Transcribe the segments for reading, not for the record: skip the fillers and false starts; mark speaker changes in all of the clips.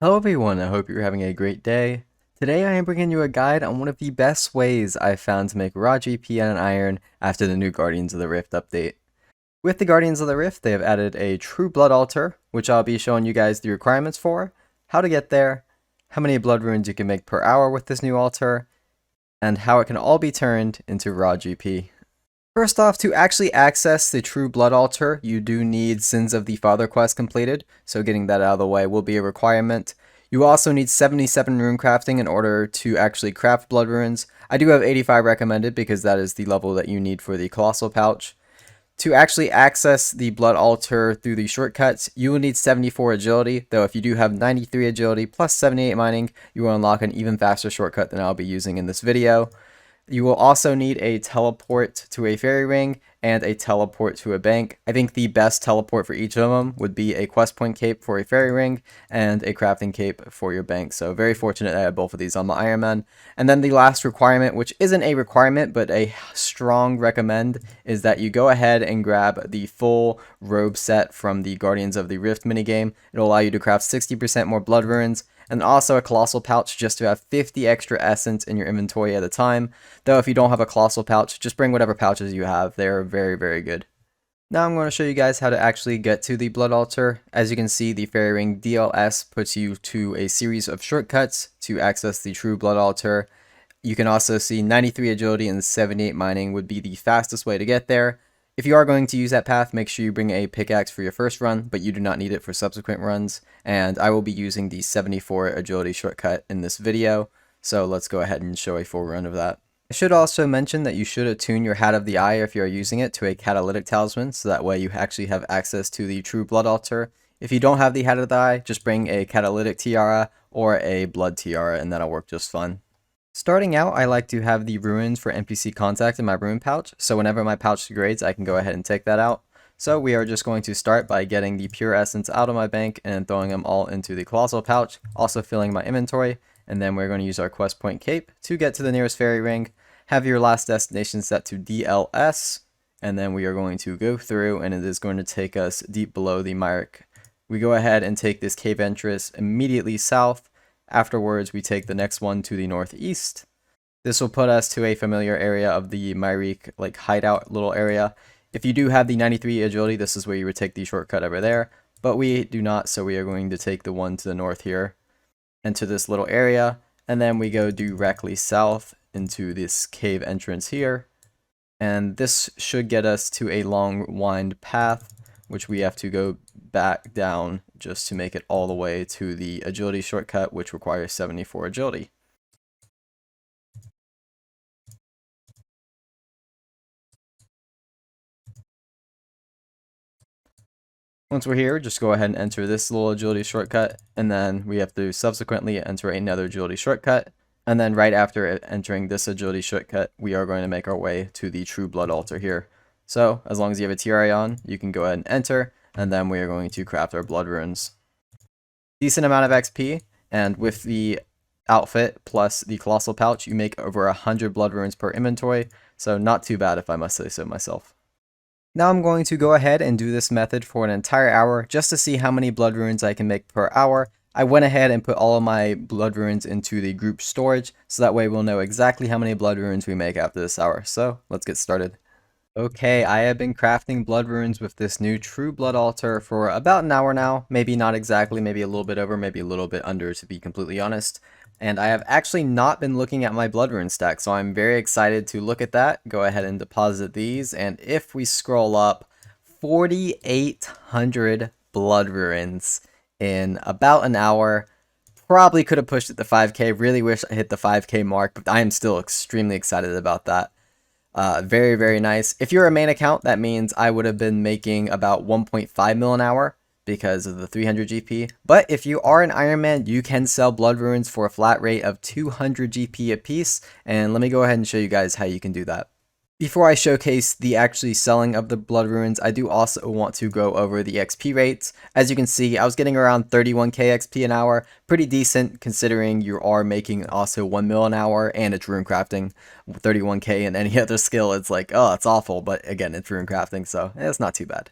Speaker 1: Hello everyone, I hope you're having a great day. Today I am bringing you a guide on one of the best ways I've found to make raw GP and an iron after the new Guardians of the Rift update. With the Guardians of the Rift, they have added a True Blood Altar, which I'll be showing you guys the requirements for, how to get there, how many blood runes you can make per hour with this new altar, and how it can all be turned into raw GP. First off, to actually access the True Blood Altar, you do need Sins of the Father quest completed, so getting that out of the way will be a requirement. You also need 77 rune crafting in order to actually craft blood runes. I do have 85 recommended because that is the level that you need for the Colossal Pouch. To actually access the Blood Altar through the shortcuts, you will need 74 agility, though if you do have 93 agility plus 78 mining, you will unlock an even faster shortcut than I'll be using in this video. You will also need a teleport to a fairy ring and a teleport to a bank. I think the best teleport for each of them would be a quest point cape for a fairy ring and a crafting cape for your bank. So very fortunate I have both of these on my Iron Man. And then the last requirement, which isn't a requirement but a strong recommend, is that you go ahead and grab the full robe set from the Guardians of the Rift minigame. It'll allow you to craft 60% more blood runes, and also a Colossal Pouch just to have 50 extra essence in your inventory at a time. Though if you don't have a Colossal Pouch, just bring whatever pouches you have. They're very, very good. Now I'm going to show you guys how to actually get to the Blood Altar. As you can see, the Fairy Ring DLS puts you to a series of shortcuts to access the True Blood Altar. You can also see 93 agility and 78 mining would be the fastest way to get there. If you are going to use that path, make sure you bring a pickaxe for your first run, but you do not need it for subsequent runs. And I will be using the 74 agility shortcut in this video, so let's go ahead and show a full run of that. I should also mention that you should attune your Hat of the Eye if you are using it to a catalytic talisman, so that way you actually have access to the True Blood Altar. If you don't have the Hat of the Eye, just bring a catalytic tiara or a blood tiara and that'll work just fine. Starting out, I like to have the runes for NPC contact in my rune pouch, so whenever my pouch degrades, I can go ahead and take that out. So we are just going to start by getting the pure essence out of my bank and throwing them all into the Colossal Pouch, also filling my inventory, and then we're going to use our quest point cape to get to the nearest fairy ring. Have your last destination set to DLS, and then we are going to go through, and it is going to take us deep below the Myrick. We go ahead and take this cave entrance immediately south. Afterwards, we take the next one to the northeast. This will put us to a familiar area of the Myrick like hideout little area. If you do have the 93 agility, this is where you would take the shortcut over there, but we do not, so we are going to take the one to the north here into this little area, and then we go directly south into this cave entrance here, and this should get us to a long wind path, which we have to go back down just to make it all the way to the agility shortcut, which requires 74 agility. Once we're here, just go ahead and enter this little agility shortcut, and then we have to subsequently enter another agility shortcut, and then right after entering this agility shortcut, we are going to make our way to the True Blood Altar here. So, as long as you have a TRA on, you can go ahead and enter, and then we are going to craft our blood runes. Decent amount of XP, and with the outfit plus the Colossal Pouch, you make over 100 blood runes per inventory, so not too bad if I must say so myself. Now I'm going to go ahead and do this method for an entire hour just to see how many blood runes I can make per hour. I went ahead and put all of my blood runes into the group storage, so that way we'll know exactly how many blood runes we make after this hour. So let's get started. Okay, I have been crafting blood runes with this new True Blood Altar for about an hour now. Maybe not exactly, maybe a little bit over, maybe a little bit under, to be completely honest. And I have actually not been looking at my blood rune stack, so I'm very excited to look at that. Go ahead and deposit these, and if we scroll up, 4,800 blood runes in about an hour. Probably could have pushed it to 5k, really wish I hit the 5k mark, but I am still extremely excited about that. Very, very nice. If you're a main account, that means I would have been making about 1.5 mil an hour because of the 300 GP. But if you are an Iron Man, you can sell blood runes for a flat rate of 200 GP a piece. And let me go ahead and show you guys how you can do that. Before I showcase the actually selling of the blood runes, I do also want to go over the XP rates. As you can see, I was getting around 31k XP an hour, pretty decent considering you are making also 1 mil an hour and it's rune crafting. 31k in any other skill, it's like, oh, it's awful, but again, it's rune crafting, so it's not too bad.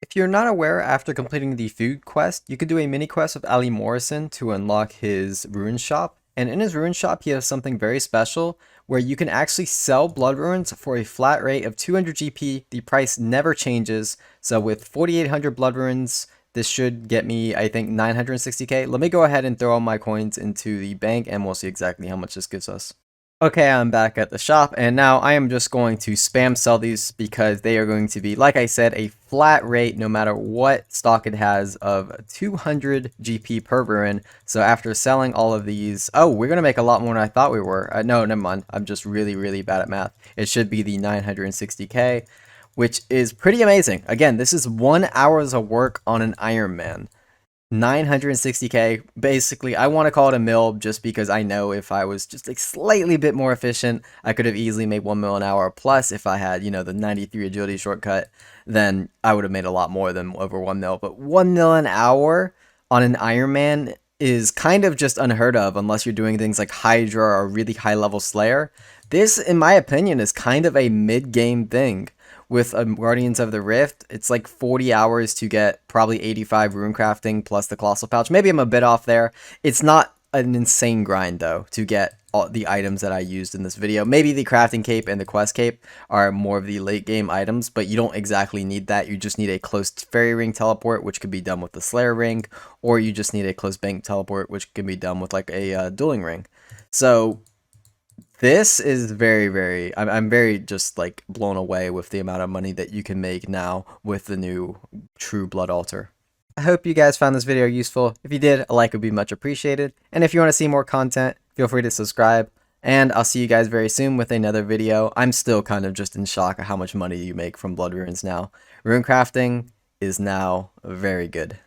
Speaker 1: If you're not aware, after completing the food quest, you could do a mini quest with Ali Morrison to unlock his rune shop. And in his rune shop, he has something very special where you can actually sell blood runes for a flat rate of 200 GP. The price never changes. So with 4,800 blood runes, this should get me, I think, 960k. Let me go ahead and throw all my coins into the bank and we'll see exactly how much this gives us. Okay, I'm back at the shop, and now I am just going to spam sell these because they are going to be, like I said, a flat rate no matter what stock it has of 200 GP per rune. So after selling all of these, oh, we're going to make a lot more than I thought we were. No, never mind. I'm just really, really bad at math. It should be the 960k, which is pretty amazing. Again, this is 1 hour's of work on an Iron Man. 960k. Basically, I want to call it a mil just because I know if I was just a slightly bit more efficient, I could have easily made 1 mil an hour. Plus, if I had, the 93 agility shortcut, then I would have made a lot more than over 1 mil. But 1 mil an hour on an Iron Man is kind of just unheard of unless you're doing things like Hydra or really high level Slayer. This, in my opinion, is kind of a mid-game thing. With Guardians of the Rift, it's like 40 hours to get probably 85 rune crafting plus the Colossal Pouch. Maybe I'm a bit off there. It's not an insane grind, though, to get all the items that I used in this video. Maybe the crafting cape and the quest cape are more of the late game items, but you don't exactly need that. You just need a close fairy ring teleport, which could be done with the Slayer ring, or you just need a close bank teleport, which can be done with like a dueling ring. So this is very, I'm very just like blown away with the amount of money that you can make now with the new True Blood Altar. I hope you guys found this video useful. If you did, a like would be much appreciated. And if you want to see more content, feel free to subscribe. And I'll see you guys very soon with another video. I'm still kind of just in shock at how much money you make from blood runes now. Rune crafting is now very good.